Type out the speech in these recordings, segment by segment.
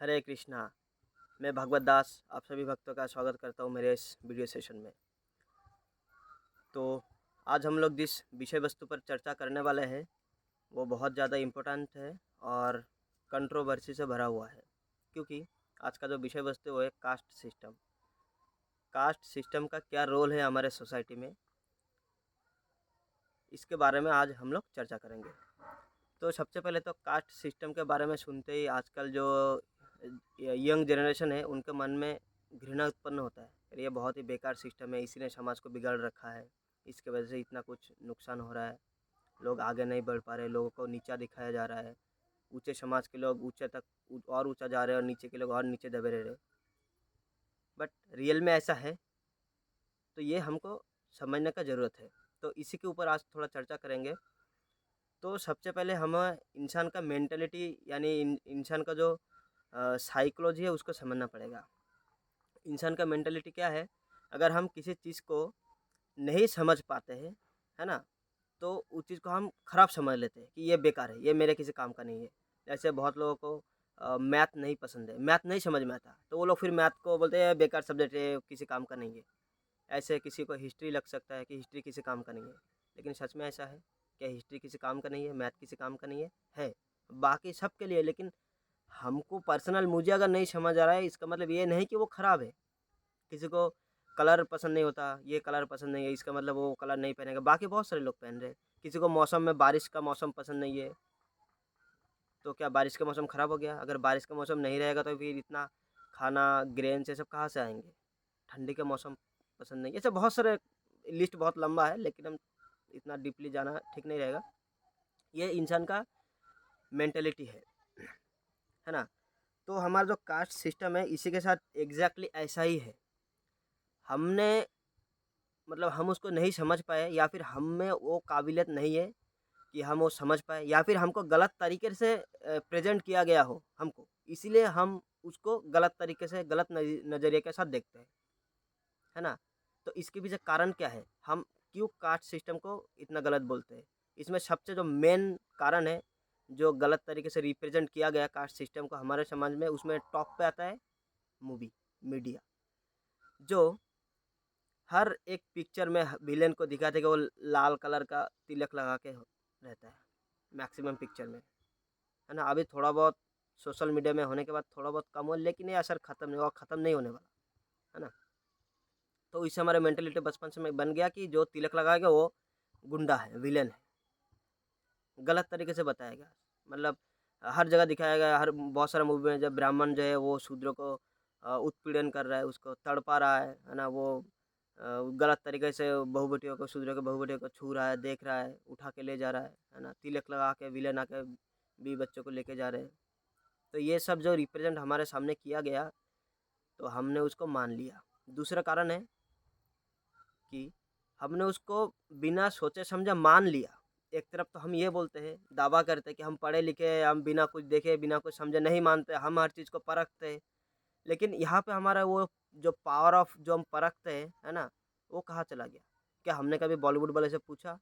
हरे कृष्णा। मैं भगवत दास आप सभी भक्तों का स्वागत करता हूँ मेरे इस वीडियो सेशन में। तो आज हम लोग जिस विषय वस्तु पर चर्चा करने वाले हैं वो बहुत ज़्यादा इम्पोर्टेंट है और कंट्रोवर्सी से भरा हुआ है, क्योंकि आज का जो विषय वस्तु है वो है कास्ट सिस्टम। कास्ट सिस्टम का क्या रोल है हमारे सोसाइटी में, इसके बारे में आज हम लोग चर्चा करेंगे। तो सबसे पहले तो कास्ट सिस्टम के बारे में सुनते ही आजकल जो यंग जनरेशन है उनके मन में घृणा उत्पन्न होता है। अरे ये बहुत ही बेकार सिस्टम है, इसी ने समाज को बिगाड़ रखा है, इसके वजह से इतना कुछ नुकसान हो रहा है, लोग आगे नहीं बढ़ पा रहे, लोगों को नीचा दिखाया जा रहा है, ऊंचे समाज के लोग ऊंचे तक और ऊंचा जा रहे हैं और नीचे के लोग और नीचे दबे रह रहे। बट रियल में ऐसा है? तो ये हमको समझने का ज़रूरत है। तो इसी के ऊपर आज थोड़ा चर्चा करेंगे। तो सबसे पहले हमें इंसान का मेंटलिटी यानी इंसान का जो साइकोलॉजी है उसको समझना पड़ेगा। इंसान का मेंटलिटी क्या है? अगर हम किसी चीज़ को नहीं समझ पाते हैं, है ना? तो उस चीज़ को हम खराब समझ लेते हैं कि ये बेकार है, ये मेरे किसी काम का नहीं है। ऐसे बहुत लोगों को मैथ नहीं पसंद है, मैथ नहीं समझ में आता, तो वो लोग फिर मैथ को बोलते हैं बेकार सब्जेक्ट है, किसी काम का नहीं है। ऐसे किसी को हिस्ट्री लग सकता है कि हिस्ट्री किसी काम का नहीं है, लेकिन सच में ऐसा है? क्या हिस्ट्री किसी काम का नहीं है, मैथ किसी काम का नहीं है? है, बाकी सब के लिए। लेकिन हमको पर्सनल मुझे अगर नहीं समझ आ रहा है, इसका मतलब ये नहीं कि वो खराब है। किसी को कलर पसंद नहीं होता, ये कलर पसंद नहीं है, इसका मतलब वो कलर नहीं पहनेगा, बाकी बहुत सारे लोग पहन रहे हैं। किसी को मौसम में बारिश का मौसम पसंद नहीं है, तो क्या बारिश का मौसम ख़राब हो गया? अगर बारिश का मौसम नहीं रहेगा तो फिर इतना खाना, ग्रेन्स ये सब कहाँ से आएँगे? ठंडी का मौसम पसंद नहीं, ऐसे बहुत सारे, लिस्ट बहुत लंबा है, लेकिन हम इतना डीपली जाना ठीक नहीं रहेगा। ये इंसान का मेंटालिटी है ना? तो हमारा जो कास्ट सिस्टम है इसी के साथ एग्ज़ैक्टली ऐसा ही है। हमने मतलब हम उसको नहीं समझ पाए, या फिर हम में वो काबिलियत नहीं है कि हम वो समझ पाएँ, या फिर हमको गलत तरीके से प्रेज़ेंट किया गया हो हमको, इसीलिए हम उसको गलत तरीके से, गलत नज़रिए के साथ देखते हैं, है ना? तो इसके पीछे कारण क्या है? हम क्यों कास्ट सिस्टम को इतना गलत बोलते हैं? इसमें सबसे जो मेन कारण है, जो गलत तरीके से रिप्रेज़ेंट किया गया कास्ट सिस्टम को हमारे समाज में, उसमें टॉप पे आता है मूवी, मीडिया। जो हर एक पिक्चर में विलेन को दिखाते हैं कि वो लाल कलर का तिलक लगा के रहता है, मैक्सिमम पिक्चर में, है ना? अभी थोड़ा बहुत सोशल मीडिया में होने के बाद थोड़ा बहुत कम हुआ, लेकिन ये असर ख़त्म नहीं हुआ, ख़त्म नहीं होने वाला, है ना? तो इससे हमारा मेंटालिटी बचपन से में बन गया कि जो तिलक लगाएगा वो गुंडा है, विलेन है। गलत तरीके से बताया गया, मतलब हर जगह दिखाया गया, हर बहुत सारे मूवी में जब ब्राह्मण जो है वो शूद्र को उत्पीड़न कर रहा है, उसको तड़पा रहा है ना? वो गलत तरीके से बहुबेटियों को, शूद्र के बहुबेटियों को छू रहा है, देख रहा है, उठा के ले जा रहा है ना? तिलक लगा के विलेन आके बीवी बच्चों को लेके जा रहे हैं। तो ये सब जो रिप्रेजेंट हमारे सामने किया गया, तो हमने उसको मान लिया। दूसरा कारण है कि हमने उसको बिना सोचे समझे मान लिया। एक तरफ तो हम ये बोलते हैं, दावा करते हैं कि हम पढ़े लिखे हैं, हम बिना कुछ देखे, बिना कुछ समझे नहीं मानते, हम हर चीज़ को परखते हैं। लेकिन यहाँ पे हमारा वो जो पावर ऑफ जो हम परखते हैं, है ना? वो कहाँ चला गया? क्या हमने कभी बॉलीवुड वाले से पूछा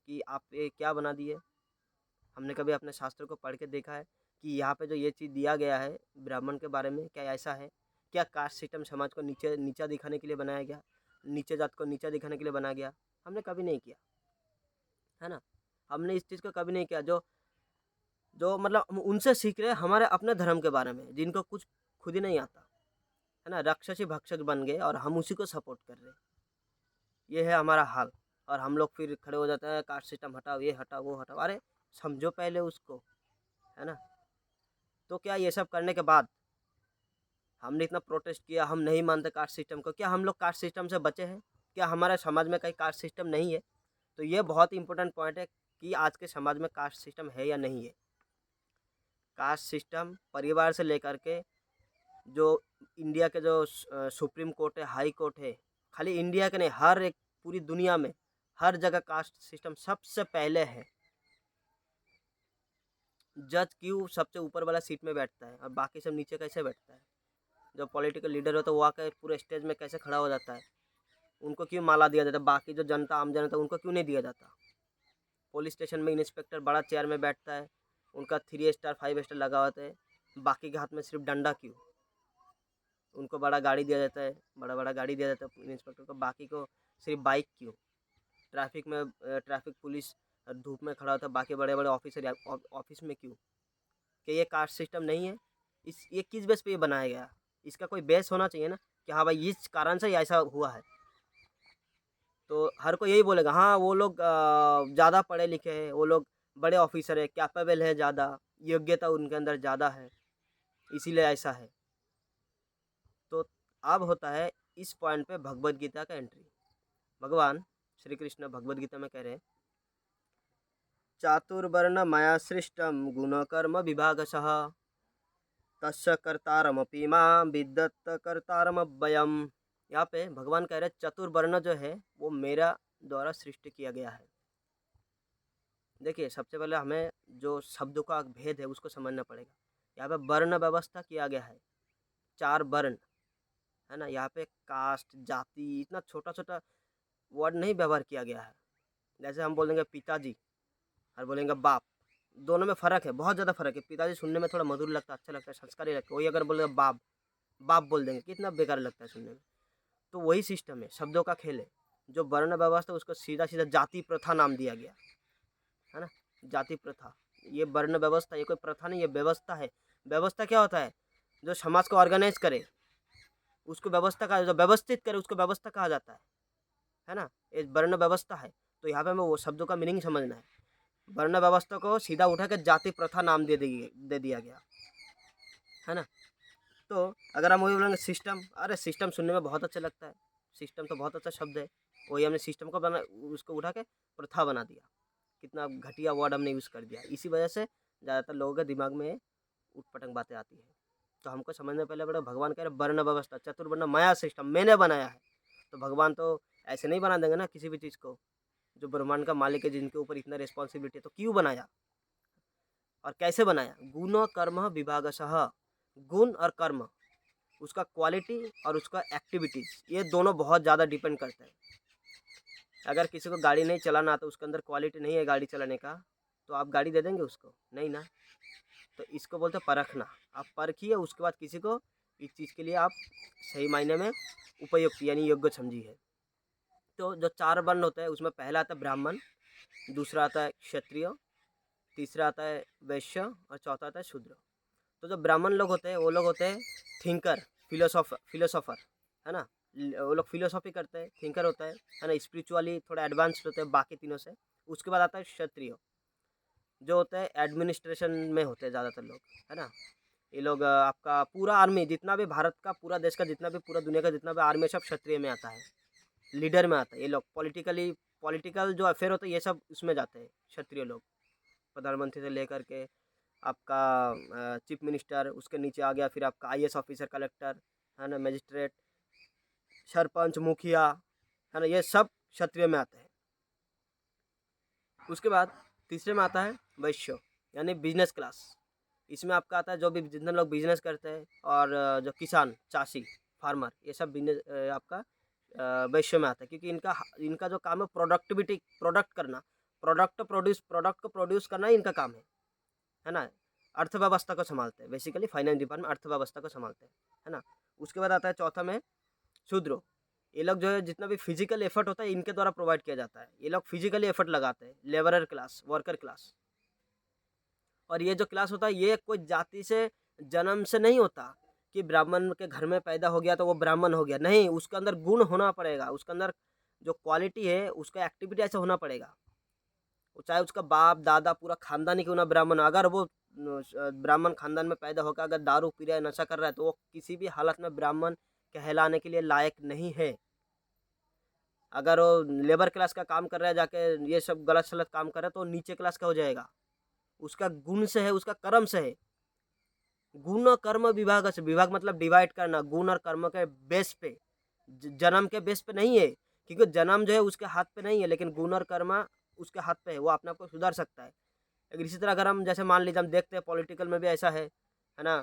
कि आप ये क्या बना दिए? हमने कभी अपने शास्त्र को पढ़ के देखा है कि यहाँ पे जो ये चीज़ दिया गया है ब्राह्मण के बारे में, क्या ऐसा है? क्या कास्ट सिस्टम समाज को नीचा दिखाने के लिए बनाया गया? नीचे जात को नीचा दिखाने के लिए बनाया गया? हमने कभी नहीं किया, है ना? हमने इस चीज़ को कभी नहीं किया। जो जो मतलब हम उनसे सीख रहे हैं हमारे अपने धर्म के बारे में, जिनको कुछ खुद ही नहीं आता, है ना? राक्षसी भक्षक बन गए और हम उसी को सपोर्ट कर रहे हैं। ये है हमारा हाल। और हम लोग फिर खड़े हो जाते हैं, कास्ट सिस्टम हटाओ, ये हटाओ, वो हटाओ। अरे समझो पहले उसको, है ना? तो क्या ये सब करने के बाद हमने इतना प्रोटेस्ट किया, हम नहीं मानते कास्ट सिस्टम को, क्या हम लोग कास्ट सिस्टम से बचे हैं? क्या हमारे समाज में कहीं कास्ट सिस्टम नहीं है? तो ये बहुत ही इंपॉर्टेंट पॉइंट है कि आज के समाज में कास्ट सिस्टम है या नहीं है। कास्ट सिस्टम परिवार से लेकर के जो इंडिया के जो सुप्रीम कोर्ट है, हाई कोर्ट है, खाली इंडिया के नहीं, हर एक पूरी दुनिया में हर जगह कास्ट सिस्टम सबसे पहले है। जज क्यों सबसे ऊपर वाला सीट में बैठता है और बाकी सब नीचे कैसे बैठता है? जो पॉलिटिकल लीडर होता है वो आकर पूरे स्टेज में कैसे खड़ा हो जाता है? उनको क्यों माला दिया जाता है? बाकी जो जनता, आम जनता, उनको क्यों नहीं दिया जाता? पुलिस स्टेशन में इंस्पेक्टर बड़ा चेयर में बैठता है, उनका 3 स्टार 5 स्टार लगा होता है, बाकी के हाथ में सिर्फ डंडा क्यों? उनको बड़ा गाड़ी दिया जाता है, बड़ा गाड़ी दिया जाता है इंस्पेक्टर को, बाकी को सिर्फ बाइक क्यों? ट्रैफिक में ट्रैफिक पुलिस धूप में खड़ा होता है, बाकी बड़े बड़े ऑफिसर ऑफिस में क्यों? कि ये कास्ट सिस्टम नहीं है। ये किस बेस पे ये बनाया गया? इसका कोई बेस होना चाहिए ना कि हाँ भाई इस कारण से ऐसा हुआ है। तो हर कोई यही बोलेगा हाँ वो लोग ज़्यादा पढ़े लिखे हैं, वो लोग बड़े ऑफिसर है, कैपेबल है, ज़्यादा योग्यता उनके अंदर ज़्यादा है, इसीलिए ऐसा है। तो अब होता है इस पॉइंट पे भगवत गीता का एंट्री। भगवान श्री कृष्ण भगवत गीता में कह रहे हैं, चातुर्वर्ण मया सृष्टम गुणकर्म विभागशः तस्य कर्तारमपि मां विद्यत कर्तारमव्ययम्। यहाँ पे भगवान कह रहे चतुर्वर्ण जो है वो मेरा द्वारा सृष्टि किया गया है। देखिए सबसे पहले हमें जो शब्दों का भेद है उसको समझना पड़ेगा। यहाँ पे वर्ण व्यवस्था किया गया है, 4 वर्ण है ना। यहाँ पे कास्ट जाति इतना छोटा छोटा वर्ड नहीं व्यवहार किया गया है। जैसे हम बोलेंगे पिताजी और बोलेंगे बाप, दोनों में फ़र्क है, बहुत ज़्यादा फ़र्क है। पिताजी सुनने में थोड़ा मधुर लगता है, अच्छा लगता है, संस्कारी लगता है। वही अगर बोलेंगे बाप, बाप बोल देंगे कितना बेकार लगता है सुनने में। तो वही सिस्टम है, शब्दों का खेल है। जो वर्ण व्यवस्था उसको सीधा सीधा जाति प्रथा नाम दिया गया है ना। जाति प्रथा, ये वर्ण व्यवस्था, ये कोई प्रथा नहीं, ये व्यवस्था है। व्यवस्था क्या होता है? जो समाज को ऑर्गेनाइज करे उसको व्यवस्था कहा, जो व्यवस्थित करे उसको व्यवस्था कहा जाता है ना। ये वर्ण व्यवस्था है। तो यहाँ पे हमें वो शब्दों का मीनिंग समझना है। वर्ण व्यवस्था को सीधा उठा के जाति प्रथा नाम दे दिया गया है ना। तो अगर हम वही बोलेंगे सिस्टम, अरे सिस्टम सुनने में बहुत अच्छा लगता है, सिस्टम तो बहुत अच्छा शब्द है। वही हमने सिस्टम को बना, उसको उठा के प्रथा बना दिया। कितना घटिया वर्ड हमने यूज़ कर दिया। इसी वजह से ज़्यादातर लोगों के दिमाग में उटपटंग बातें आती है। तो हमको समझने पहले बड़ा भगवान कह रहे वर्ण व्यवस्था चतुर्वर्ण माया सिस्टम मैंने बनाया है। तो भगवान तो ऐसे नहीं बना देंगे ना किसी भी चीज़ को। जो ब्रह्मांड का मालिक है, जिनके ऊपर इतना रिस्पॉन्सिबिलिटी है, तो क्यों बनाया और कैसे बनाया? गुण कर्म विभागशः, गुण और कर्म, उसका क्वालिटी और उसका एक्टिविटीज़, ये दोनों बहुत ज़्यादा डिपेंड करते हैं। अगर किसी को गाड़ी नहीं चलाना तो उसके अंदर क्वालिटी नहीं है गाड़ी चलाने का, तो आप गाड़ी दे देंगे उसको? नहीं ना। तो इसको बोलते हैं परखना। आप परखिए, उसके बाद किसी को इस चीज़ के लिए आप सही मायने में उपयुक्त यानी योग्य समझिए। तो जो 4 वर्ण होते हैं उसमें पहला आता है ब्राह्मण, दूसरा आता है क्षत्रिय, तीसरा आता है वैश्य और चौथा आता है शूद्र। तो जो ब्राह्मण लोग होते हैं वो लोग होते हैं थिंकर, फिलोसोफर है ना। वो लोग फिलोसॉफी करते हैं, थिंकर होता है ना, स्पिरिचुअली थोड़ा एडवांस्ड होते हैं बाकी तीनों से। उसके बाद आता है क्षत्रिय, जो होता है एडमिनिस्ट्रेशन में होते हैं ज़्यादातर लोग, है ना। ये लोग आपका पूरा आर्मी, जितना भी भारत का, पूरा देश का, जितना भी पूरा दुनिया का जितना भी आर्मी है, सब क्षत्रिय में आता है, लीडर में आता है। ये लोग पॉलिटिकल जो अफेयर होते हैं ये सब उसमें जाते हैं क्षत्रिय लोग। प्रधानमंत्री से लेकर के आपका चीफ मिनिस्टर, उसके नीचे आ गया फिर आपका आईएएस ऑफिसर, कलेक्टर है ना, मजिस्ट्रेट, सरपंच, मुखिया है ना, ये सब क्षत्रिय में आते हैं। उसके बाद तीसरे में आता है वैश्य यानी बिजनेस क्लास। इसमें आपका आता है जो भी जितने लोग बिजनेस करते हैं और जो किसान, चाषी, फार्मर, ये सब बिजनेस आपका वैश्य में आता है। क्योंकि इनका इनका जो काम है प्रोडक्ट को प्रोड्यूस करना ही इनका काम है ना। अर्थव्यवस्था को संभालते हैं, बेसिकली फाइनेंस डिपार्टमेंट अर्थव्यवस्था को संभालते हैं, है ना। उसके बाद आता है चौथा में शूद्र। ये लोग जो है जितना भी फिजिकल एफर्ट होता है इनके द्वारा प्रोवाइड किया जाता है। ये लोग फिजिकली एफर्ट लगाते हैं, लेबरर क्लास, वर्कर क्लास। और ये जो क्लास होता है ये कोई जाति से, जन्म से नहीं होता कि ब्राह्मण के घर में पैदा हो गया तो वो ब्राह्मण हो गया। नहीं, उसके अंदर गुण होना पड़ेगा, उसके अंदर जो क्वालिटी है उसका एक्टिविटी ऐसा होना पड़ेगा। चाहे उसका बाप दादा पूरा खानदान ही क्यों ना ब्राह्मण, अगर वो ब्राह्मण खानदान में पैदा होकर अगर दारू पी रहा है, नशा कर रहा है, तो वो किसी भी हालत में ब्राह्मण कहलाने के लिए लायक नहीं है। अगर वो लेबर क्लास का काम कर रहा है, जाके ये सब गलत सलत काम कर रहा है, तो नीचे क्लास का हो जाएगा। उसका गुण से है, उसका कर्म से है। गुण और कर्म विभाग से, विभाग मतलब डिवाइड करना, गुण और कर्म के बेस पे, जन्म के बेस पे नहीं है। क्योंकि जन्म जो है उसके हाथ पे नहीं है, लेकिन गुण और कर्म उसके हाथ पे है, वो अपने आप को सुधार सकता है। अगर इसी तरह अगर हम जैसे मान लीजिए हम देखते हैं पॉलिटिकल में भी ऐसा है ना।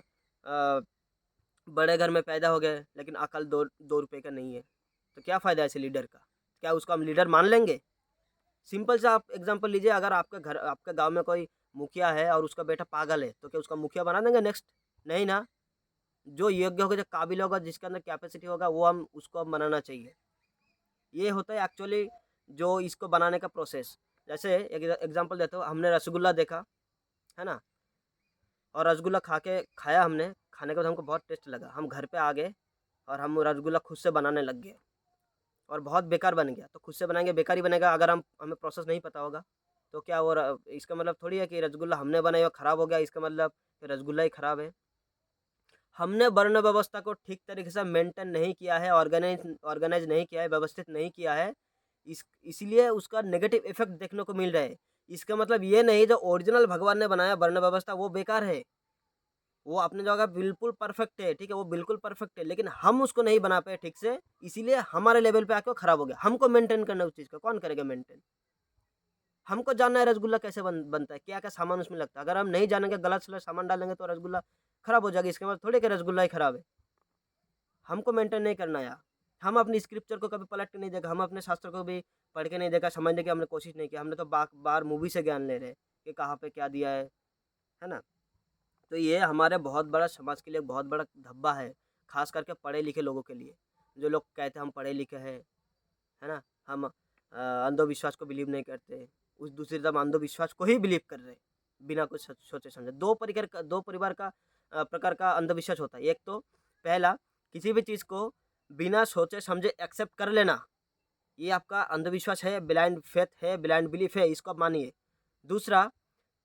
बड़े घर में पैदा हो गए लेकिन अकल 2 रुपये का नहीं है, तो क्या फ़ायदा ऐसे लीडर का? क्या उसको हम लीडर मान लेंगे? सिंपल सा आप एग्जांपल लीजिए, अगर आपके गांव में कोई मुखिया है और उसका बेटा पागल है, तो क्या उसका मुखिया बना देंगे नेक्स्ट? नहीं ना, जो योग्य होगा, जो काबिल होगा, जिसके अंदर कैपेसिटी होगा, वो हम उसको बनाना चाहिए। ये होता है एक्चुअली जो इसको बनाने का प्रोसेस। जैसे एक एग्ज़ाम्पल देता हूँ, हमने रसगुल्ला देखा, है ना? और रसगुल्ला खाया हमने, खाने के बाद हमको बहुत टेस्ट लगा। हम घर पे आ गए और हम रसगुल्ला खुद से बनाने लग गए और बहुत बेकार बन गया। तो खुद से बनाएँगे बेकार ही बनेगा, अगर हमें प्रोसेस नहीं पता होगा। तो क्या वो इसका मतलब थोड़ी है कि रसगुल्ला हमने बनाया और खराब हो गया, इसका मतलब कि रसगुल्ला ही खराब है। हमने वर्ण व्यवस्था को ठीक तरीके से मेंटेन नहीं किया है, ऑर्गेनाइज़ नहीं किया है, व्यवस्थित नहीं किया है, इसीलिए उसका नेगेटिव इफ़ेक्ट देखने को मिल रहा है। इसका मतलब ये नहीं जो ओरिजिनल भगवान ने बनाया वर्ण व्यवस्था वो बेकार है। वो अपनी जगह बिल्कुल परफेक्ट है, ठीक है? वो बिल्कुल परफेक्ट है, लेकिन हम उसको नहीं बना पाए ठीक से, इसीलिए हमारे लेवल पे आके वो खराब हो गया। हमको मेंटेन करना है उस चीज़ को, कौन करेगा मेंटेन? हमको जानना है रसगुल्ला कैसे बनता है, क्या-क्या सामान उसमें लगता है। अगर हम नहीं जानेंगे, गलत-सलत सामान डालेंगे तो रसगुल्ला खराब हो जाएगी। इसके मतलब थोड़ी कि रसगुल्ला ही खराब है। हमको मेंटेन नहीं करना यार। हम अपनी स्क्रिप्चर को कभी पलट के नहीं देखा, हम अपने शास्त्र को भी पढ़ के नहीं देखा, समझने की हमने कोशिश नहीं की। हमने तो बार मूवी से ज्ञान ले रहे हैं कि कहाँ पे क्या दिया है ना? तो ये हमारे बहुत बड़ा समाज के लिए एक बहुत बड़ा धब्बा है, ख़ास करके पढ़े-लिखे लोगों के लिए। जो लोग कहते हैं हम पढ़े-लिखे हैं, है ना? हम अंधविश्वास को बिलीव नहीं करते। उस दूसरी तरफ अंधविश्वास को ही बिलीव कर रहे हैं, बिना कुछ सोचे-समझे। 2 परिवार का प्रकार का अंधविश्वास होता है। एक तो पहला, किसी भी चीज़ को बिना सोचे-समझे एक्सेप्ट कर लेना, ये आपका अंधविश्वास है, ब्लाइंड फेथ है, ब्लाइंड बिलीफ है, इसको आप मानिए। दूसरा,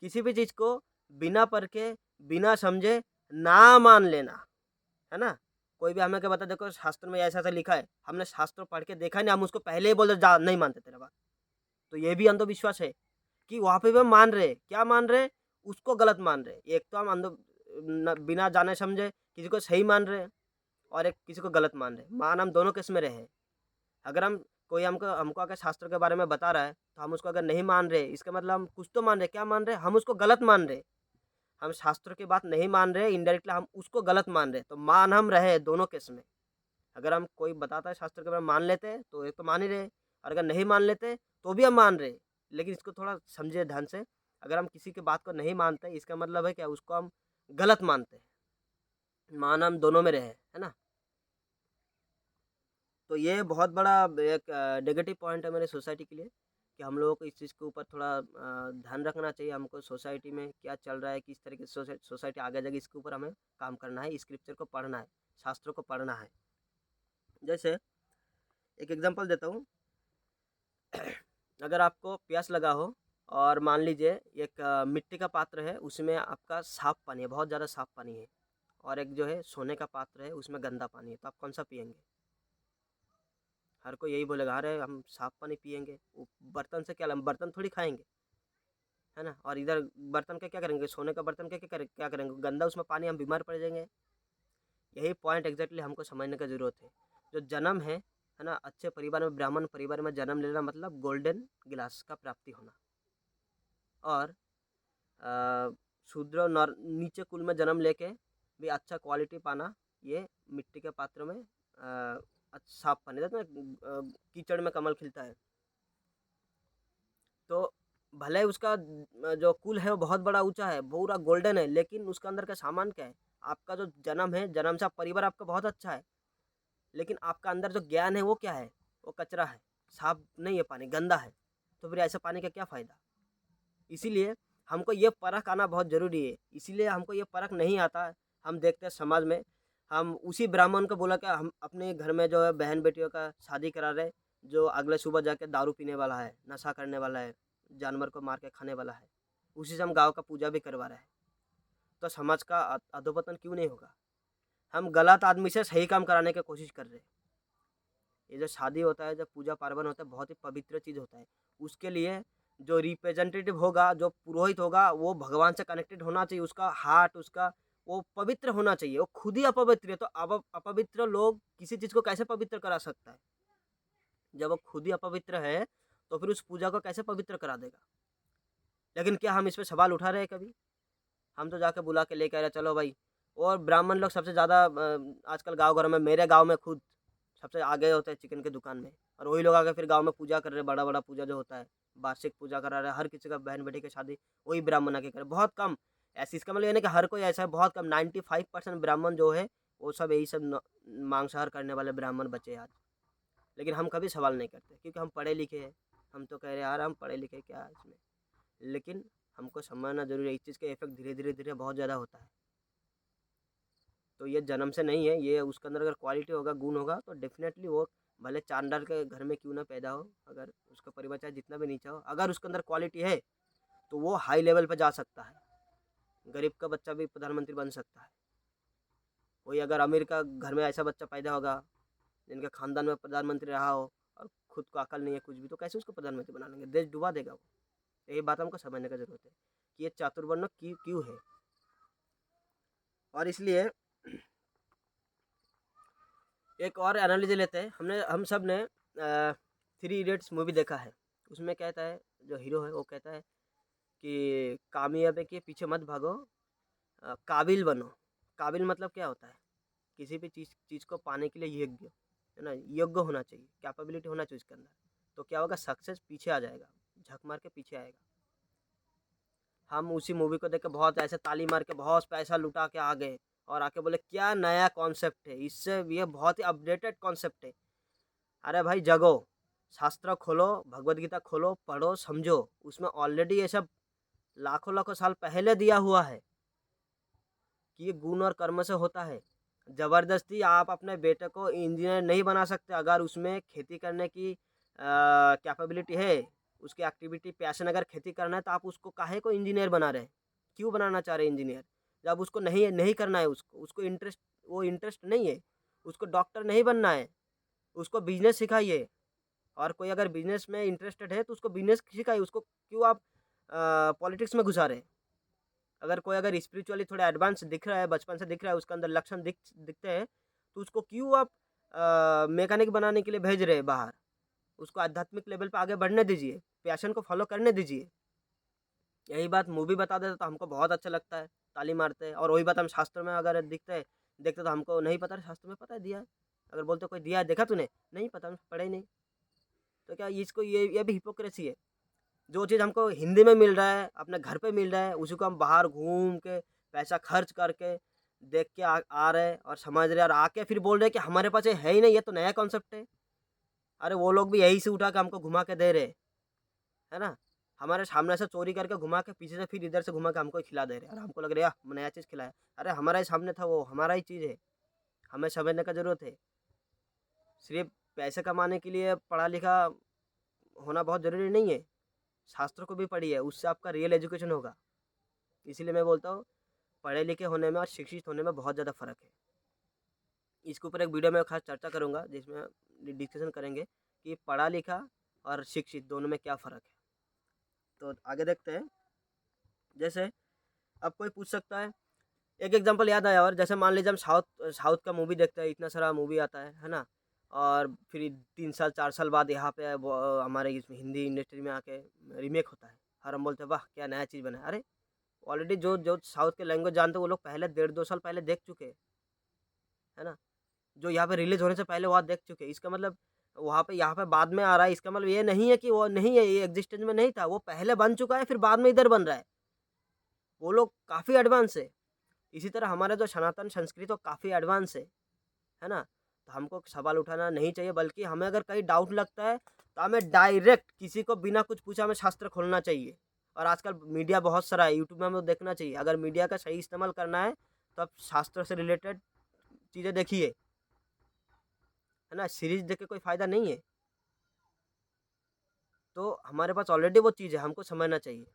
किसी भी चीज़ को बिना परखे, बिना समझे ना मान लेना, है ना? कोई भी हमें क्या बता देखो शास्त्र में ऐसा-ऐसा लिखा है, हमने शास्त्र पढ़ के देखा नहीं, हम उसको पहले ही बोल दे जा नहीं मानते तेरा बात। तो ये भी अंधविश्वास है कि वहाँ पे भी हम मान रहे हैं, क्या मान रहे हैं? उसको गलत मान रहे हैं। एक तो हम बिना जाने समझे किसी को सही मान रहे हैं और एक किसी को गलत मान रहे हैं। मान हम दोनों किस्म में रहे हैं। अगर कोई हमको हमको अगर शास्त्र के बारे में बता रहा है, तो हम उसको अगर नहीं मान रहे, इसका मतलब हम कुछ तो मान रहे हैं, क्या मान रहे हैं? हम उसको गलत मान रहे हैं। हम शास्त्र की बात नहीं मान रहे, इनडायरेक्टली हम उसको गलत मान रहे हैं, तो मान हम रहे दोनों केस में। अगर हम कोई बताता है शास्त्र के बारे में मान लेते हैं, तो एक तो मान ही रहे और अगर नहीं मान लेते, तो भी हम मान रहे। लेकिन इसको थोड़ा समझिए ध्यान से, अगर हम किसी की बात को नहीं मानते, इसका मतलब है क्या उसको हम गलत मानते हैं। मान हम दोनों में रहे, है ना? तो ये बहुत बड़ा एक नेगेटिव पॉइंट है मेरे सोसाइटी के लिए कि हम लोगों को इस चीज़ के ऊपर थोड़ा ध्यान रखना चाहिए। हमको सोसाइटी में क्या चल रहा है, किस तरीके से सोसाइटी आगे जाएगी, इसके ऊपर हमें काम करना है, स्क्रिप्चर को पढ़ना है, शास्त्रों को पढ़ना है। जैसे एक एग्जांपल देता हूँ, अगर आपको प्यास लगा हो और मान लीजिए एक मिट्टी का पात्र है, उसमें आपका साफ पानी है, बहुत ज़्यादा साफ पानी है और एक जो है सोने का पात्र है, उसमें गंदा पानी है, तो आप कौन सा पिएंगे? हर कोई यही बोलेगा, अरे हम साफ पानी पिएंगे, वो बर्तन से क्या, हम बर्तन थोड़ी खाएंगे, है ना? और इधर बर्तन का क्या करेंगे, सोने का बर्तन क्या करेंगे, गंदा उसमें पानी, हम बीमार पड़ जाएंगे। यही पॉइंट एग्जैक्टली हमको समझने का ज़रूरत है। जो जन्म है ना, अच्छे परिवार में, ब्राह्मण परिवार में जन्म लेना मतलब गोल्डन गिलास का प्राप्ति होना। और शूद्र नीचे कुल में जन्म लेके भी अच्छा क्वालिटी पाना, ये मिट्टी के पात्र में साफ पानी देते हैं, कीचड़ में कमल खिलता है। तो भले ही उसका जो कुल है वो बहुत बड़ा ऊंचा है, पूरा गोल्डन है, लेकिन उसके अंदर का सामान क्या है? आपका जो जन्म है, जन्म से परिवार आपका बहुत अच्छा है, लेकिन आपका अंदर जो ज्ञान है वो क्या है? वो कचरा है, साफ नहीं है, पानी गंदा है। तो फिर ऐसे पानी का क्या फ़ायदा? इसीलिए हमको ये परख आना बहुत ज़रूरी है। इसीलिए हमको ये परख नहीं आता है। हम देखते हैं समाज में, हम उसी ब्राह्मण को बोला क्या, हम अपने घर में जो है बहन बेटियों का शादी करा रहे, जो अगले सुबह जाके दारू पीने वाला है, नशा करने वाला है, जानवर को मार के खाने वाला है, उसी से हम गाँव का पूजा भी करवा रहे हैं। तो समाज का अधोपतन क्यों नहीं होगा? हम गलत आदमी से सही काम कराने की कोशिश कर रहे हैं। ये जो शादी होता है, जब पूजा पार्वण होता है, बहुत ही पवित्र चीज़ होता है। उसके लिए जो रिप्रेजेंटेटिव होगा, जो पुरोहित होगा, वो भगवान से कनेक्टेड होना चाहिए। उसका हार्ट, उसका वो पवित्र होना चाहिए। वो खुद ही अपवित्र है, तो अपवित्र लोग किसी चीज़ को कैसे पवित्र करा सकता है? जब वो खुद ही अपवित्र है, तो फिर उस पूजा को कैसे पवित्र करा देगा? लेकिन क्या हम इस पे सवाल उठा रहे हैं कभी? हम तो जाके बुला के लेके आ रहे, चलो भाई। और ब्राह्मण लोग सबसे ज़्यादा आजकल गाँव घरों में, मेरे गाँव में खुद सबसे आगे होते हैं चिकन की दुकान में, और वही लोग आके फिर गाँव में पूजा कर रहे हैं, बड़ा-बड़ा पूजा जो होता है, वार्षिक पूजा करा रहे हैं, हर किसी का बहन बेटी की शादी वही ब्राह्मण आके करे, बहुत कम। ऐसे इसका मतलब ये नहीं कि हर कोई ऐसा है, बहुत कम 95% ब्राह्मण जो है वो सब यही सब मांसाहार करने वाले ब्राह्मण बचे आज। लेकिन हम कभी सवाल नहीं करते क्योंकि हम पढ़े लिखे हैं। हम तो कह रहे यार हम पढ़े लिखे क्या है इसमें, लेकिन हमको समझना जरूरी है, इस चीज़ का इफेक्ट धीरे धीरे धीरे बहुत ज़्यादा होता है। तो ये जन्म से नहीं है, ये उसके अंदर अगर क्वालिटी होगा, गुण होगा तो डेफिनेटली वो भले चांडाल के घर में क्यों ना पैदा हो, अगर उसका परिवार चाहे जितना भी नीचा हो, अगर उसके अंदर क्वालिटी है तो वो हाई लेवल पे जा सकता है। गरीब का बच्चा भी प्रधानमंत्री बन सकता है। कोई अगर अमीर का घर में ऐसा बच्चा पैदा होगा जिनके खानदान में प्रधानमंत्री रहा हो और खुद को अकल नहीं है कुछ भी, तो कैसे उसको प्रधानमंत्री बना लेंगे, देश डुबा देगा वो। यही बात हमको समझने का जरूरत है कि ये चातुर्वर्ण क्यों है। और इसलिए एक और एनालिसिस लेते हैं। हम सब ने थ्री इडियट्स मूवी देखा है। उसमें कहता है, जो हीरो है वो कहता है कि कामयाबी के पीछे मत भागो, काबिल बनो। काबिल मतलब क्या होता है, किसी भी चीज़ को पाने के लिए योग्य, है ना, योग्य होना चाहिए, कैपेबिलिटी होना चाहिए उसके अंदर। तो क्या होगा, सक्सेस पीछे आ जाएगा, झक मार के पीछे आएगा। हम उसी मूवी को देख के बहुत ऐसे ताली मार के बहुत पैसा लुटा के आ गए और आके बोले क्या नया कॉन्सेप्ट है, इससे ये बहुत ही अपडेटेड कॉन्सेप्ट है। अरे भाई जगो, शास्त्र खोलो, भगवद गीता खोलो, पढ़ो, समझो, उसमें ऑलरेडी ये सब लाखों लाखों साल पहले दिया हुआ है कि ये गुण और कर्म से होता है। ज़बरदस्ती आप अपने बेटे को इंजीनियर नहीं बना सकते। अगर उसमें खेती करने की कैपेबिलिटी है, उसकी एक्टिविटी पैशन अगर खेती करना है, तो आप उसको काहे को इंजीनियर बना रहे हैं, क्यों बनाना चाह रहे हैं इंजीनियर, जब उसको नहीं करना है, उसको इंटरेस्ट नहीं है, उसको डॉक्टर नहीं बनना है, उसको बिजनेस सिखाइए। और कोई अगर बिजनेस में इंटरेस्टेड है तो उसको बिजनेस सिखाइए, उसको क्यों आप पॉलिटिक्स में घुसा रहे हैं। अगर कोई अगर स्पिरिचुअली थोड़ा एडवांस दिख रहा है, बचपन से दिख रहा है, उसके अंदर लक्षण दिखते हैं, तो उसको क्यों आप मैकेनिक बनाने के लिए भेज रहे हैं बाहर। उसको आध्यात्मिक लेवल पे आगे बढ़ने दीजिए, पैशन को फॉलो करने दीजिए। यही बात मूवी बता देते तो हमको बहुत अच्छा लगता है, ताली मारते हैं। और वही बात हम शास्त्र में अगर देखते तो हमको नहीं पता, शास्त्र में पता है दिया है। अगर बोलते कोई दिया है, देखा तूने, नहीं पता, पढ़ा ही नहीं। तो क्या इसको ये भी हिपोक्रेसी है। जो चीज़ हमको हिंदी में मिल रहा है, अपने घर पे मिल रहा है, उसी को हम बाहर घूम के पैसा खर्च करके देख के आ रहे हैं और समझ रहे हैं, और आके फिर बोल रहे हैं कि हमारे पास ये है ही नहीं, ये तो नया कॉन्सेप्ट है। अरे वो लोग भी यही से उठा के हमको घुमा के दे रहे हैं, है ना। हमारे सामने से चोरी करके घुमा के पीछे से फिर इधर से घुमा के हमको खिला दे रहे हैं, और हमको लग रहा है यार नया चीज़ खिलाया। अरे हमारा ही सामने था, वो हमारा ही चीज़ है, हमें समझने का ज़रूरत है। सिर्फ पैसे कमाने के लिए पढ़ा लिखा होना बहुत ज़रूरी नहीं है, शास्त्र को भी पढ़िए, उससे आपका रियल एजुकेशन होगा। इसीलिए मैं बोलता हूँ पढ़े लिखे होने में और शिक्षित होने में बहुत ज़्यादा फ़र्क है। इसके ऊपर एक वीडियो में खास चर्चा करूँगा जिसमें डिस्कशन करेंगे कि पढ़ा लिखा और शिक्षित दोनों में क्या फ़र्क है। तो आगे देखते हैं। जैसे अब कोई पूछ सकता है, एक एग्जांपल याद आया, और जैसे मान लीजिए हम साउथ साउथ का मूवी देखते हैं, इतना सारा मूवी आता है ना। और फिर 3 साल 4 साल बाद यहाँ पे हमारे इस हिंदी इंडस्ट्री में आके रीमेक होता है, और हम बोलते हैं वाह क्या नया चीज़ बना है। अरे ऑलरेडी जो जो साउथ के लैंग्वेज जानते हैं वो लोग पहले 1.5-2 साल पहले देख चुके हैं, है ना। जो यहाँ पे रिलीज होने से पहले वहाँ देख चुके हैं, इसका मतलब वहाँ पे यहाँ पे बाद में आ रहा है, इसका मतलब ये नहीं है कि वो नहीं है, ये एग्जिस्टेंस में नहीं था, वो पहले बन चुका है फिर बाद में इधर बन रहा है। वो लोग काफ़ी एडवांस है। इसी तरह हमारा जो सनातन संस्कृति वो काफ़ी एडवांस है ना। तो हमको सवाल उठाना नहीं चाहिए, बल्कि हमें अगर कहीं डाउट लगता है तो हमें डायरेक्ट किसी को बिना कुछ पूछा हमें शास्त्र खोलना चाहिए। और आजकल मीडिया बहुत सारा है, यूट्यूब में हमें देखना चाहिए। अगर मीडिया का सही इस्तेमाल करना है तो आप शास्त्र से रिलेटेड चीज़ें देखिए, है ना। सीरीज देख के कोई फ़ायदा नहीं है। तो हमारे पास ऑलरेडी वो चीज़ है, हमको समझना चाहिए।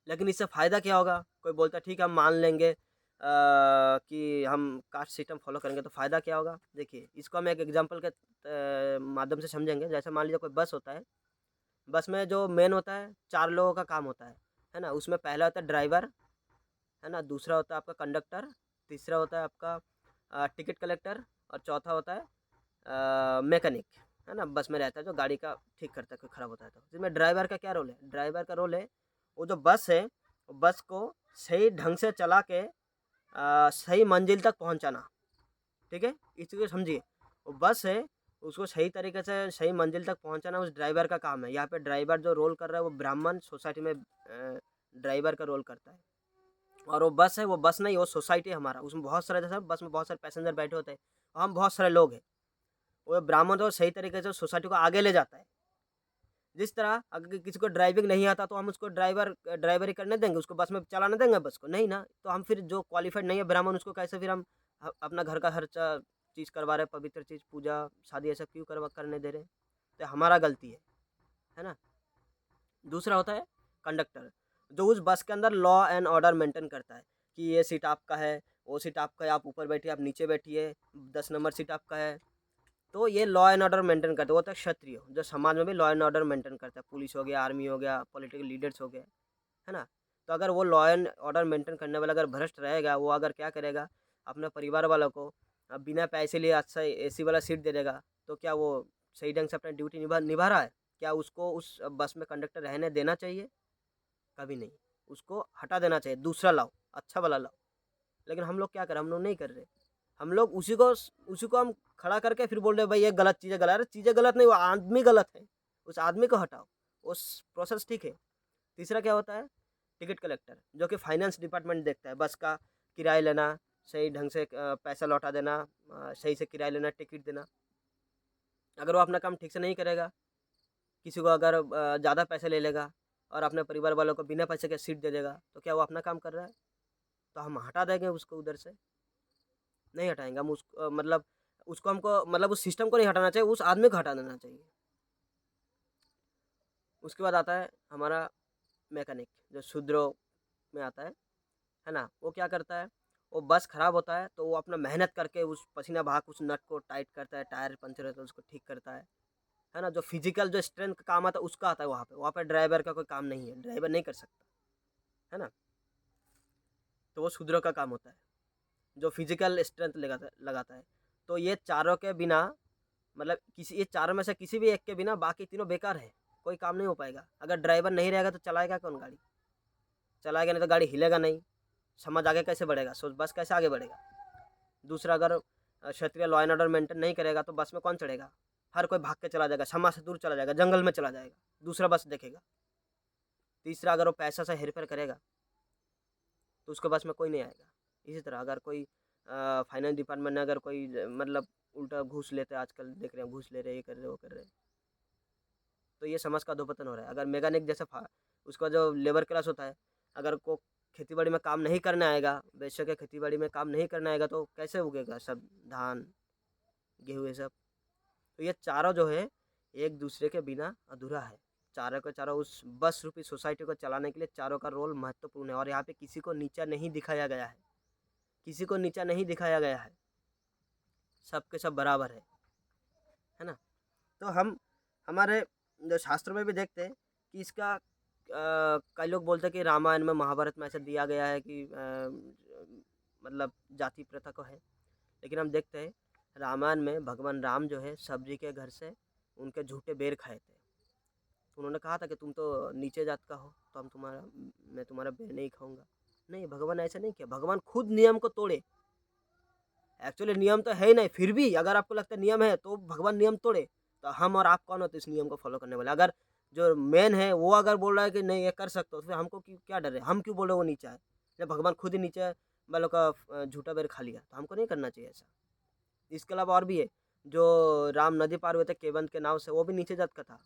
लेकिन इससे फ़ायदा क्या होगा, कोई बोलता है ठीक है हम मान लेंगे कि हम कास्ट सिस्टम फॉलो करेंगे, तो फ़ायदा क्या होगा। देखिए इसको हम एक एग्जांपल के माध्यम से समझेंगे। जैसे मान लीजिए कोई बस होता है, बस में जो मेन होता है 4 लोगों का काम होता है ना। उसमें पहला होता है ड्राइवर, है ना, दूसरा होता है आपका कंडक्टर, तीसरा होता है आपका टिकट कलेक्टर, और चौथा होता है मैकेनिक, है ना, बस में रहता है जो गाड़ी का ठीक करता है, कोई ख़राब होता है तो। इसमें ड्राइवर का क्या रोल है, ड्राइवर का रोल है वो जो बस है, बस को सही ढंग से चला के सही मंजिल तक पहुंचाना। ठीक है, इस चीज़ को समझिए। वो बस है, उसको सही तरीके से सही मंजिल तक पहुंचाना उस ड्राइवर का काम है। यहाँ पे ड्राइवर जो रोल कर रहा है वो ब्राह्मण सोसाइटी में ड्राइवर का रोल करता है। और वो बस है, वो बस नहीं, वो सोसाइटी है हमारा, उसमें बहुत सारे, जैसे बस में बहुत सारे पैसेंजर बैठे होते हैं, और हम बहुत सारे लोग हैं। वो ब्राह्मण तो सही तरीके से सोसाइटी को आगे ले जाता है। जिस तरह अगर किसी को ड्राइविंग नहीं आता तो हम उसको ड्राइवरी करने देंगे, उसको बस में चलाने देंगे बस को? नहीं ना। तो हम फिर जो क्वालिफाइड नहीं है ब्राह्मण, उसको कैसे फिर हम अपना घर का हर चीज़ करवा रहे, पवित्र चीज़, पूजा, शादी, ऐसा क्यों करने दे रहे हैं? तो हमारा गलती है ना? दूसरा होता है कंडक्टर, जो उस बस के अंदर लॉ एंड ऑर्डर मेंटेन करता है कि ये सीट आपका है, वो सीट आपका है, आप ऊपर बैठिए, आप नीचे बैठिए, 10 नंबर सीट आपका है। तो ये लॉ एंड ऑर्डर मेंटेन करते हैं, वो होता है क्षत्रिय, जो समाज में भी लॉ एंड ऑर्डर मेंटेन करता है। पुलिस हो गया, आर्मी हो गया, पॉलिटिकल लीडर्स हो गए, है ना? तो अगर वो लॉ एंड ऑर्डर मेंटेन करने वाला अगर भ्रष्ट रहेगा, वो अगर क्या करेगा, अपने परिवार वालों को बिना पैसे लिए अच्छा एसी वाला सीट दे देगा, तो क्या वो सही ढंग से अपना ड्यूटी निभा निभा रहा है? क्या उसको उस बस में कंडक्टर रहने देना चाहिए? कभी नहीं। उसको हटा देना चाहिए, दूसरा लाओ, अच्छा वाला लाओ। लेकिन हम लोग क्या कर रहे हैं? हम लोग नहीं कर रहे। हम लोग उसी को हम खड़ा करके फिर बोल रहे हैं भाई ये गलत चीज़ है, गलत। अरे चीज़ें गलत नहीं, वो आदमी गलत है। उस आदमी को हटाओ, उस प्रोसेस ठीक है। तीसरा क्या होता है? टिकट कलेक्टर, जो कि फाइनेंस डिपार्टमेंट देखता है, बस का किराया लेना, सही ढंग से पैसा लौटा देना, सही से किराया लेना, टिकट देना। अगर वो अपना काम ठीक से नहीं करेगा, किसी को अगर ज़्यादा पैसे ले लेगा और अपने परिवार वालों को बिना पैसे के सीट दे देगा, तो क्या वो अपना काम कर रहा है? तो हम हटा देंगे उसको उधर से? नहीं हटाएँगे हम मतलब उसको हमको मतलब उस सिस्टम को नहीं हटाना चाहिए, उस आदमी को हटा देना चाहिए। उसके बाद आता है हमारा मैकेनिक, जो शूद्रों में आता है ना? वो क्या करता है, वो बस खराब होता है तो वो अपना मेहनत करके उस पसीना बहा के उस नट को टाइट करता है, टायर पंचर होता है उसको ठीक करता है ना? जो फिजिकल जो स्ट्रेंथ का काम आता है उसका आता है वहाँ पे ड्राइवर का कोई काम नहीं है, ड्राइवर नहीं कर सकता, है ना? तो वो शूद्रों का काम होता है, जो फिजिकल स्ट्रेंथ लगाता लगाता है। तो ये चारों के बिना, मतलब किसी, ये चारों में से किसी भी एक के बिना बाकी तीनों बेकार है, कोई काम नहीं हो पाएगा। अगर ड्राइवर नहीं रहेगा तो चलाएगा कौन गाड़ी? चलाएगा नहीं तो गाड़ी हिलेगा नहीं, समाज आगे कैसे बढ़ेगा, सोच बस कैसे आगे बढ़ेगा? दूसरा, अगर क्षेत्रीय लॉ एंड ऑर्डर मेंटेन नहीं करेगा तो बस में कौन चढ़ेगा? हर कोई भाग के चला जाएगा, समाज से दूर चला जाएगा, जंगल में चला जाएगा, दूसरा बस देखेगा। तीसरा, अगर वो पैसा से हेरफेर करेगा तो उसके बस में कोई नहीं आएगा। इसी तरह अगर कोई फाइनेंस डिपार्टमेंट ने अगर कोई मतलब उल्टा घूस लेते हैं, आजकल देख रहे हैं घूस ले रहे हैं, ये कर रहे हैं, वो कर रहे हैं, तो ये समाज का अधोपतन हो रहा है। अगर मैकेनिक जैसे उसका जो लेबर क्लास होता है, अगर को खेती बाड़ी में काम नहीं करने आएगा, बेशक है खेती बाड़ी में काम नहीं करने आएगा, तो कैसे उगेगा सब धान, गेहूँ, ये सब? तो ये चारों जो है एक दूसरे के बिना अधूरा है। चारों के चारों उस बस रूपी सोसाइटी को चलाने के लिए चारों का रोल महत्वपूर्ण है, और यहाँ पे किसी को नीचा नहीं दिखाया गया है, किसी को नीचा नहीं दिखाया गया है, सबके सब बराबर है ना? तो हम हमारे जो शास्त्रों में भी देखते हैं कि इसका कई लोग बोलते हैं कि रामायण में, महाभारत में ऐसा दिया गया है कि मतलब जाति प्रथा को है। लेकिन हम देखते हैं रामायण में भगवान राम जो है सब्जी के घर से उनके झूठे बेर खाए थे। तो उन्होंने कहा था कि तुम तो नीचे जात का हो, तो मैं तुम्हारा बेर नहीं खाऊंगा। नहीं, भगवान ऐसा नहीं किया, भगवान खुद नियम को तोड़े। एक्चुअली नियम तो है ही नहीं, फिर भी अगर आपको लगता है नियम है तो भगवान नियम तोड़े, तो हम और आप कौन होते इस नियम को फॉलो करने वाले? अगर जो मेन है वो अगर बोल रहा है कि नहीं ये कर सकते हो, तो फिर हमको क्या डर है? हम क्यों बोले वो नीचा है, जब भगवान खुद ही नीचे वालों का झूठा बेर खा लिया? तो हमको नहीं करना चाहिए ऐसा। इसके अलावा और भी है, जो राम नदी पार हुए थे केवंत के नाव से, वो भी नीचे जात का था।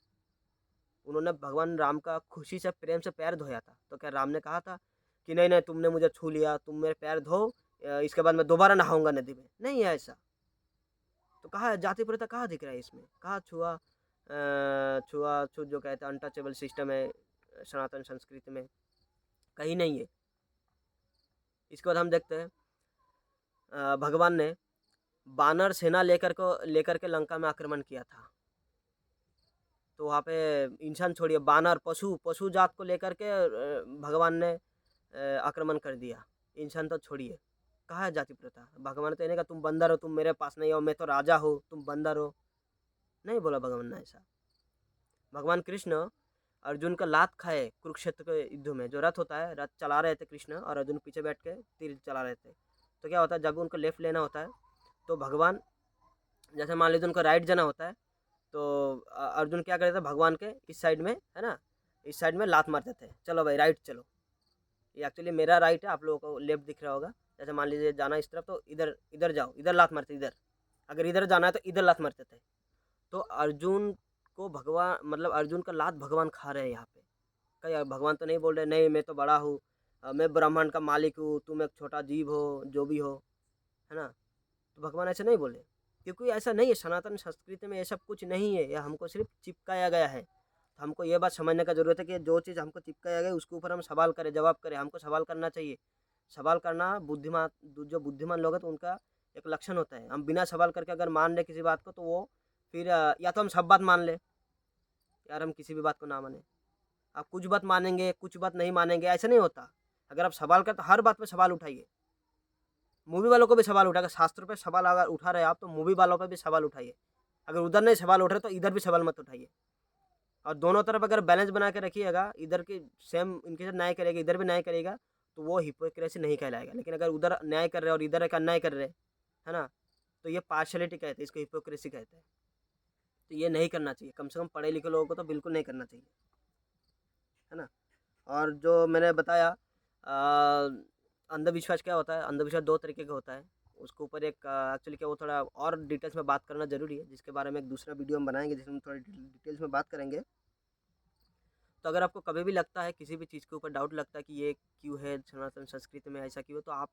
उन्होंने भगवान राम का खुशी से, प्रेम से पैर धोया था, तो क्या राम ने कहा था कि नहीं नहीं तुमने मुझे छू लिया, तुम मेरे पैर धो, इसके बाद मैं दोबारा नहाऊंगा नदी में? नहीं है ऐसा। तो कहाँ है जाति प्रथा, कहाँ दिख रहा है इसमें? कहाँ छुआछूत जो कहते हैं अनटचेबल सिस्टम है सनातन संस्कृति में? कहीं नहीं है। इसके बाद हम देखते हैं भगवान ने बानर सेना लेकर के लंका में आक्रमण किया था। तो वहाँ पे इंसान छोड़िए, बानर, पशु जात को लेकर के भगवान ने आक्रमण कर दिया। इंसान तो छोड़िए, कहाँ है जाति प्रथा? भगवान तो ये नहीं कहा तुम बंदर हो, तुम मेरे पास नहीं आओ, मैं तो राजा हूँ, तुम बंदर हो। नहीं बोला भगवान ने ऐसा। भगवान कृष्ण अर्जुन का लात खाए कुरुक्षेत्र के युद्ध में, जो रथ होता है, रथ चला रहे थे कृष्ण और अर्जुन पीछे बैठ के तीर चला रहे थे। तो क्या होता है, जब उनको लेफ्ट लेना होता है तो भगवान, जैसे मान लीजिए उनको राइट जाना होता है, तो अर्जुन क्या करते थे, भगवान के इस साइड में, है ना, इस साइड में लात मारते थे, चलो भाई राइट चलो। ये एक्चुअली मेरा राइट है, आप लोगों को लेफ्ट दिख रहा होगा। जैसे मान लीजिए जाना इस तरफ तो इधर इधर जाओ, इधर लात मारते इधर, अगर इधर जाना है तो इधर लात मारते थे। तो अर्जुन को भगवान मतलब अर्जुन का लात भगवान खा रहे हैं यहाँ पे। कहीं भगवान तो नहीं बोल रहे नहीं मैं तो बड़ा हूँ, मैं ब्रह्मांड का मालिक हूँ, तुम एक छोटा जीव हो जो भी हो, है ना। तो भगवान ऐसे नहीं बोले, क्योंकि ऐसा नहीं है, सनातन संस्कृति में ये सब कुछ नहीं है, यह हमको सिर्फ चिपकाया गया है। तो हमको ये बात समझने का ज़रूरत है कि जो चीज़ हमको चिपकाया गया है उसके ऊपर हम सवाल करें, जवाब करें, हमको सवाल करना चाहिए। सवाल करना बुद्धिमान जो बुद्धिमान लोग हैं तो उनका एक लक्षण होता है। हम बिना सवाल करके अगर मान लें किसी बात को तो वो फिर या तो हम सब बात मान लें, यार हम किसी भी बात को ना माने। आप कुछ बात मानेंगे, कुछ बात नहीं मानेंगे, ऐसा नहीं होता। अगर आप सवाल करें तो हर बात पे सवाल उठाइए। मूवी वालों को भी सवाल उठाकर शास्त्र पे सवाल अगर उठा रहे हैं आप तो मूवी वालों पे भी सवाल उठाइए। अगर उधर नहीं सवाल उठ रहे तो इधर भी सवाल मत उठाइए। और दोनों तरफ अगर बैलेंस बना के रखिएगा, इधर की सेम इनके साथ न्याय करेगा, इधर भी न्याय करेगा, तो वो हिपोक्रेसी नहीं कहलाएगा। लेकिन अगर उधर न्याय कर रहे हैं और इधर एक अन्याय कर रहे हैं, है ना, तो ये पार्शलिटी कहते हैं, इसको हिपोक्रेसी कहते हैं। तो ये नहीं करना चाहिए, कम से कम पढ़े लिखे लोगों को तो बिल्कुल नहीं करना चाहिए, है ना। और जो मैंने बताया अंधविश्वास क्या होता है, अंधविश्वास 2 तरीके का होता है। उसके ऊपर एक एक्चुअली क्या वो थोड़ा और डिटेल्स में बात करना ज़रूरी है, जिसके बारे में एक दूसरा वीडियो हम बनाएँगे जिसमें हम थोड़ा डिटेल्स में बात करेंगे। तो अगर आपको कभी भी लगता है किसी भी चीज़ के ऊपर डाउट लगता है कि ये क्यों है, सनातन संस्कृति में ऐसा क्यों है, तो आप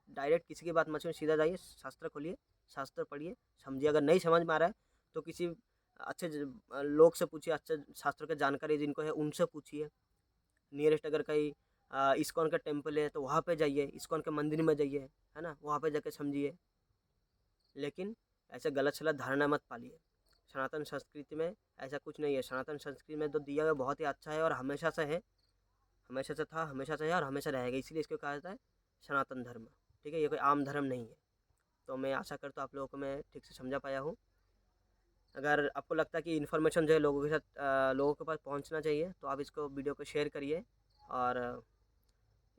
डायरेक्ट किसी की बात मत सुनिए, सीधा जाइए शास्त्र खोलिए, शास्त्र पढ़िए, समझिए। अगर नहीं समझ में आ रहा है तो किसी अच्छे लोग से पूछिए, अच्छे शास्त्रों की जानकारी जिनको है उनसे पूछिए। नियरेस्ट अगर कहीं इस्कॉन का टेम्पल है तो वहाँ पे जाइए, इस्कॉन के मंदिर में जाइए, है ना, वहाँ पे जाके समझिए। लेकिन ऐसे गलत सलत धारणा मत पालिए। सनातन संस्कृति में ऐसा कुछ नहीं है। सनातन संस्कृति में तो दिया हुआ बहुत ही अच्छा है और हमेशा से है, हमेशा से था, हमेशा से है और हमेशा रहेगा। इसीलिए इसको कहा जाता है सनातन धर्म। ठीक है, ये कोई आम धर्म नहीं है। तो मैं आशा करता हूँ आप लोगों को मैं ठीक से समझा पाया हूँ। अगर आपको लगता है कि इन्फॉर्मेशन जो है लोगों के साथ लोगों के पास पहुँचना चाहिए तो आप इसको वीडियो को शेयर करिए और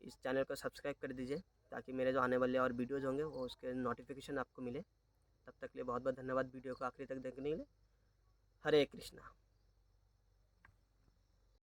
इस चैनल को सब्सक्राइब कर दीजिए, ताकि मेरे जो आने वाले और वीडियोज़ होंगे वो उसके नोटिफिकेशन आपको मिले। तब तक के लिए बहुत बहुत धन्यवाद वीडियो को आखिरी तक देखने के लिए। हरे कृष्णा।